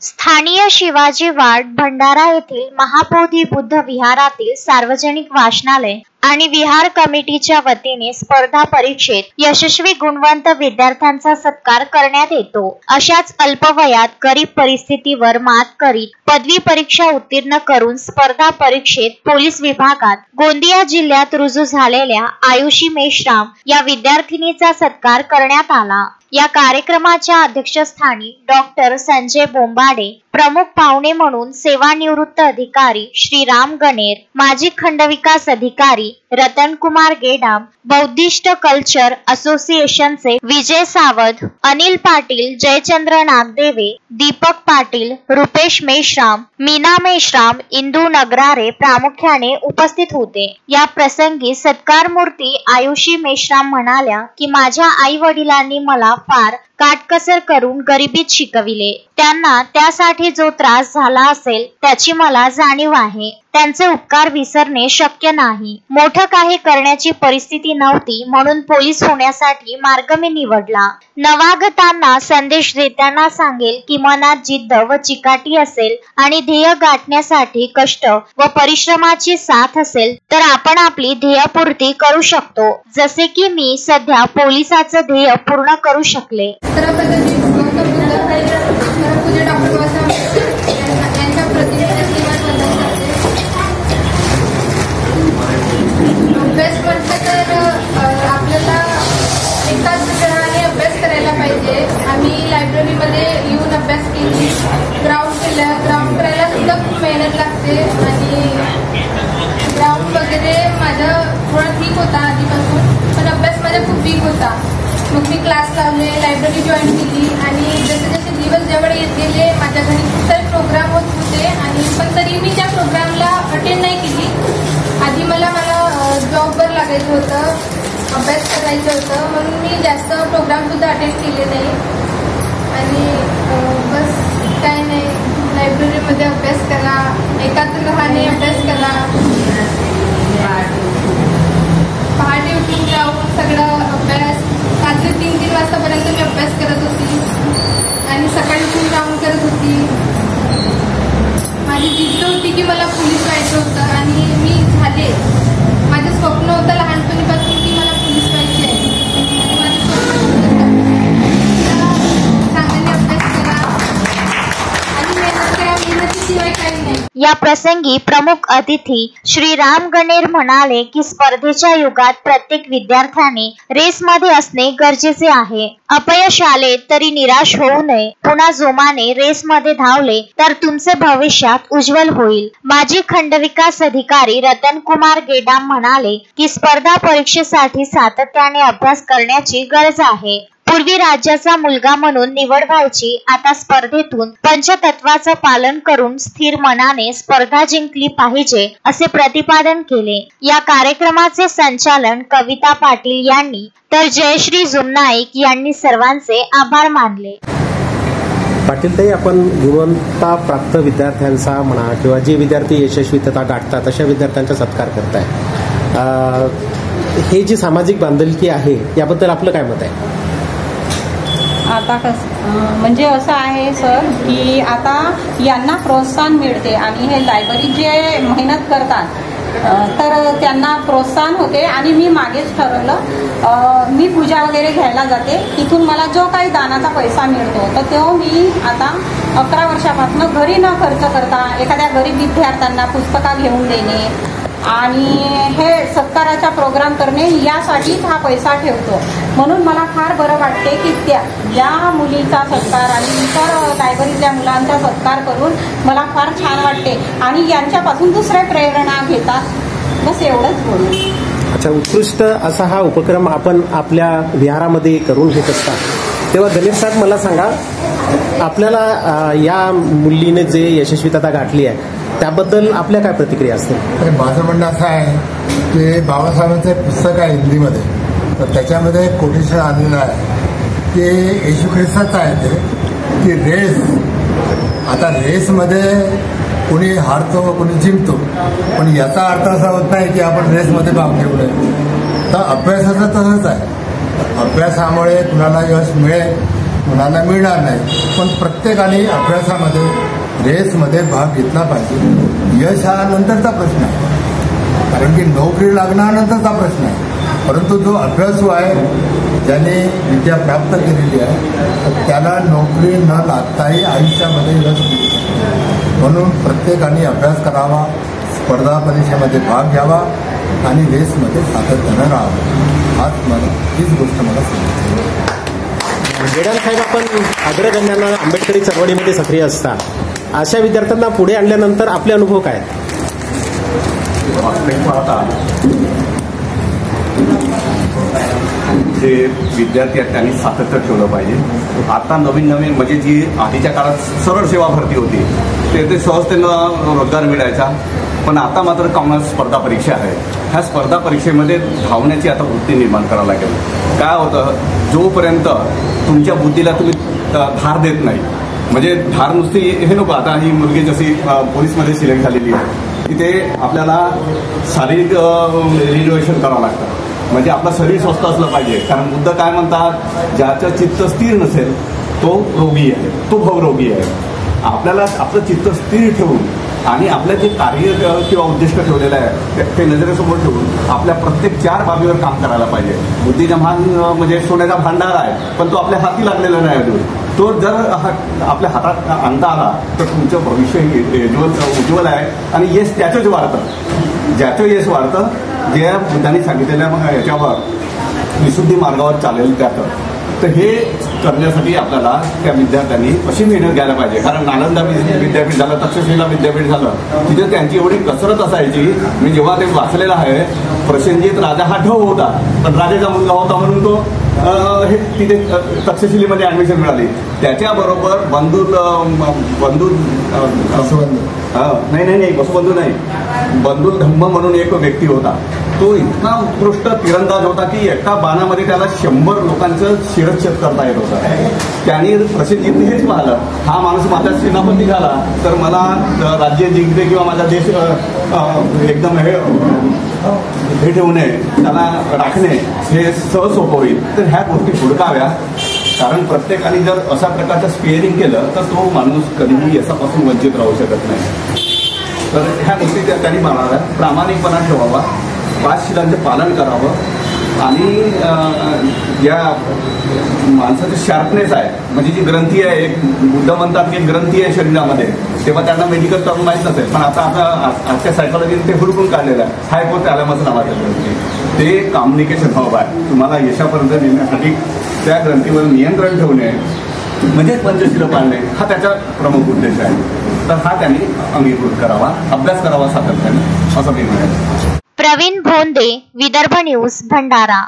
स्थानीय शिवाजी वार्ड भंडारा येथील महाबोधी बुद्ध विहारातील सार्वजनिक वाचनालय आणि विहार कमिटीच्या वतीने स्पर्धा परीक्षेत यशस्वी गुणवंत विद्यार्थ्यांचा सत्कार करण्यात येतो। अशाच अल्पवयात गरीब परिस्थितीवर मात करीत पदवी परीक्षा उत्तीर्ण करून स्पर्धा परीक्षेत पोलीस विभागात गोंदिया जिल्ह्यात रुजू झालेल्या आयुषी मेश्राम या विद्यार्थिनीचा सत्कार करण्यात आला। या कार्यक्रमाच्या अध्यक्षस्थानी डॉक्टर संजय बोंबाडे, प्रमुख पाहुणे म्हणून सेवानिवृत्त अधिकारी श्रीराम गणेर, माजी खंडविकास अधिकारी रतन कुमार गेडाम, बौद्धिस्ट कल्चर असोसिएशनचे विजय सावध, अनिल पाटील, जयचंद्र नागदेवे, दीपक पाटील, रुपेश मेश्राम, मीना मेश्राम, इंदू नगरारे प्रामुख्याने उपस्थित होते। या प्रसंगी सत्कारमूर्ती आयुषी मेश्राम म्हणाल्या की माझ्या आई वडिलांनी मला फार काटकसर करून गरिबीत शिकविले। त्यांना त्यासाठी जो त्रास झाला असेल त्याची मला जाणीव आहे। त्यांचे उपकार विसरणे शक्य नाही। मोठं काही करण्याची परिस्थिती नव्हती म्हणून पोलीस होण्यासाठी मार्ग मी निवडला। नवागतांना संदेश देताना सांगेल की मनात जिद्द व चिकाटी असेल आणि ध्येय गाठण्यासाठी कष्ट व परिश्रमाची साथ असेल तर आपण आपली ध्येयपूर्ती करू शकतो। जसे की मी सध्या पोलिसाचं ध्येय पूर्ण करू शकले। अभ्यास म्हटलं तर आपल्याला एकाग्रपणे अभ्यास करायला पाहिजे। आम्ही लायब्ररीमध्ये येऊन अभ्यास केली, ग्राउंड करायला सुद्धा खूप मेहनत लागते आणि ग्राउंड वगैरे माझा थोडा ठीक होता आधीपासून, पण अभ्यास माझा खूप वीक होता। मग मी क्लास लावले, लायब्ररी जॉईन केली आणि जसे जसे दिवस जवळ येत गेले माझ्या घरी खूप सारे प्रोग्राम होत होते आणि पण तरी मी त्या प्रोग्रामला अटेंड नाही केली। आधी मला जॉबवर लागायचं होतं, अभ्यास करायचं होतं, म्हणून मी जास्त प्रोग्राम सुद्धा अटेंड केले नाही आणि बस काय नाही, लायब्ररीमध्ये अभ्यास करा, एकाग्रपणे अभ्यास करा, पहाटे उठून जाऊन सगळं अभ्यास, रात्री 3-3 वाजतापर्यंत मी अभ्यास करत होती आणि सकाळी उठून जाऊन करत होती। माझी जिद्द होती की मला पोलीस व्हायचं होतं आणि मी झाले। माझं स्वप्न होतं लहानपणीपासून की मला पोलीस व्हायचे आहे आणि माझं स्वप्न चांगल्याने अभ्यास करा आणि मेहनत करा, मेहनतीशिवाय काही नाही। या प्रसंगी प्रमुख अतिथी श्रीराम गणेर म्हणाले की स्पर्धेच्या युगात प्रत्येक विद्यार्थ्याने रेसमध्ये असणे गरजेचे आहे। अपयश आले तरी निराश होऊ नये, पुन्हा जोमाने रेसमध्ये धावले तर तुमचे भविष्यात उज्ज्वल होईल। माजी खंडविकास अधिकारी रतन कुमार गेडाम म्हणाले की स्पर्धा परीक्षेसाठी सातत्याने अभ्यास करण्याची गरज आहे। पूर्वी राज्याचा मुलगा म्हणून निवड व्हायची, आता स्पर्धेतून पंचतत्वाचं पालन करून स्थिर मनाने स्पर्धा जिंकली पाहिजे असे प्रतिपादन केले। या कार्यक्रमाचे संचालन कविता पाटील यांनी तर जयश्री जुमनाईक यांनी सर्वांचे आभार मानले। पाटील ताई, आपण गुणवंता प्राप्त विद्यार्थ्यांचा म्हणा किंवा जे विद्यार्थी यशस्वीता गाठतात अशा विद्यार्थ्यांचा सत्कार करताय, हे जी सामाजिक बांधिलकी आहे याबद्दल आपलं काय मत आहे? आता म्हणजे असं आहे सर की आता यांना प्रोत्साहन मिळते आणि हे लायब्ररी जे मेहनत करतात तर त्यांना प्रोत्साहन होते आणि मी मागेच ठरवलं मी पूजा वगैरे घ्यायला जाते, तिथून मला जो काही दानाचा पैसा मिळतो तर तो मी आता 11 वर्षापासून घरी न खर्च करता एखाद्या गरीब विद्यार्थ्यांना पुस्तकं घेऊन देणे आणि हे सत्काराचा प्रोग्राम करणे यासाठीच हा पैसा ठेवतो। म्हणून मला फार बरं वाटते की त्या मुलीचा सत्कार आणि इतर लायब्ररीतल्या मुलांचा सत्कार करून मला फार छान वाटते आणि यांच्यापासून दुसरे प्रेरणा घेतात। बस एवढंच बोलू। अच्छा, उत्कृष्ट असा हा उपक्रम आपण आपल्या विहारामध्ये करून घेत असतात। तेव्हा गणेश साहेब, मला सांगा, आपल्याला या मुलीने जे यशस्वीता गाठली आहे त्याबद्दल आपल्या काय प्रतिक्रिया असतील? माझं म्हणणं असं आहे की बाबासाहेबांचं एक पुस्तक आहे हिंदीमध्ये, तर त्याच्यामध्ये कोटेशन आलेलं आहे की येशू ख्रिस्ताचं आहे ते की रेस, आता रेसमध्ये कोणी हारतो कोणी जिंकतो, पण याचा अर्थ असा होत नाही की आपण रेसमध्ये भाग घेऊ नये। तर अभ्यासाचं तसंच आहे, अभ्यासामुळे कुणाला यश मिळेल कुणाला मिळणार नाही. पण प्रत्येकाने अभ्यासामध्ये रेसमध्ये भाग घेतला पाहिजे. यश हा नंतरचा प्रश्न आहे, कारण की नोकरी लागण्यानंतरचा प्रश्न आहे. परंतु जो अभ्यासू आहे, ज्याने विद्या प्राप्त केलेली आहे, तर त्याला नोकरी न लागताही आयुष्यामध्ये यश मिळू शकते. म्हणून प्रत्येकाने अभ्यास करावा, स्पर्धा परीक्षेमध्ये भाग घ्यावा आणि रेसमध्ये सातत्यानं राहावं. हीच गोष्ट मला सांगितली. गेडाल साहेब, आपण अग्रगण्यांना आंबेडकरी चळवळीमध्ये सक्रिय असता, अशा विद्यार्थ्यांना पुढे आणल्यानंतर आपले अनुभव काय? जे विद्यार्थी आहेत त्यांनी सातत्य ठेवलं पाहिजे. आता नवीन म्हणजे जी आधीच्या काळात सरळ सेवा भरती होती ते सहजतेनं रोजगार मिळायचा. पण आता मात्र कॉमर्स स्पर्धा परीक्षा आहे. ह्या स्पर्धा परीक्षेमध्ये धावण्याची आता वृत्ती निर्माण करावं लागेल. काय होतं, जोपर्यंत तुमच्या बुद्धीला तुम्ही धार देत नाही, म्हणजे धार नुसती हे नको. आता ही मुलगी जशी पोलीसमध्ये सिलेक्ट झालेली आहे, तिथे आपल्याला शारीरिक रिनोव्हेशन करावं लागतं. म्हणजे आपलं शरीर स्वस्थ असलं पाहिजे. कारण बुद्ध काय म्हणतात, ज्याचं चित्त स्थिर नसेल तो रोगी आहे, तो भवरोगी आहे. आपल्याला आपलं चित्त स्थिर ठेवून आणि आपलं जे कार्य किंवा उद्दिष्ट ठेवलेलं आहे ते नजरेसमोर ठेवून आपल्या प्रत्येक 4 बाबीवर काम करायला पाहिजे. बुद्धीचा भान म्हणजे सोन्याचा भांडार आहे, पण तो आपल्या हाती लागलेला नाही अजून. तो जर आपल्या हातात आणता आला तर तुमचं भविष्य उज्ज्वल आहे. आणि यश त्याचंच वाढतं, ज्याचं यश वाढतं, जे बुद्धांनी सांगितलेल्या याच्यावर विशुद्धी मार्गावर चालेल त्याचं. तर हे करण्यासाठी आपल्याला त्या विद्यार्थ्यांनी अशी मेहनत घ्यायला पाहिजे. कारण नालंदा विद्यापीठ झालं, तक्षशिला विद्यापीठ झालं, तिथे त्यांची एवढी कसरत असायची. मी जेव्हा ते वाचलेलं आहे, प्रसेनजित राजा हा ढव होता, पण राजाचा मुलगा होता म्हणून तो हे तिथे तक्षशिलेमध्ये ऍडमिशन मिळाली. त्याच्याबरोबर बसुबंधू नाही, बंधू धम्म म्हणून एक व्यक्ती होता. तो इतका उत्कृष्ट तिरंदाज होता की एका बाणामध्ये त्याला 100 लोकांचं शिरच्छेद करता येत होतं. त्यांनी प्रसिद्धीने हेच पाहिलं, हा माणूस माझा सेनापती झाला तर मला राज्य जिंकते किंवा माझा देश एकदम हे ठेवू नये, त्याला राखणे हे सहज सोपं होईल. तर ह्या गोष्टी हुडकाव्या. कारण प्रत्येकाने जर अशा प्रकारचं स्पेअरिंग केलं तर तो माणूस कधीही यशापासून वंचित राहू शकत नाही. तर ह्या गोष्टी त्यांनी मानाव्या. प्रामाणिकपणा ठेवावा, 5 शिलांचं पालन करावं आणि या माणसाचं शार्पनेस आहे, म्हणजे जी ग्रंथी आहे, एक बुद्ध म्हणतात की ग्रंथी आहे शरीरामध्ये, तेव्हा त्यांना मेडिकल टर्म माहीत नसेल, पण आता आजच्या सायकोलॉजीने ते हुडकून काढलेलं आहे. हायपोथॅलॅमस नावाचं ग्रंथी, ते कम्युनिकेशन हब आहे. तुम्हाला यशापर्यंत नेण्यासाठी त्या ग्रंथीवर नियंत्रण ठेवणे म्हणजे पंचशील पाळणे हा त्याचा प्रमुख उद्देश आहे. तर हा त्यांनी अंगीकृत करावा, अभ्यास करावा सातत्याने, असं मी म्हणेन. प्रवीण भोंदे, विदर्भ न्यूज, भंडारा.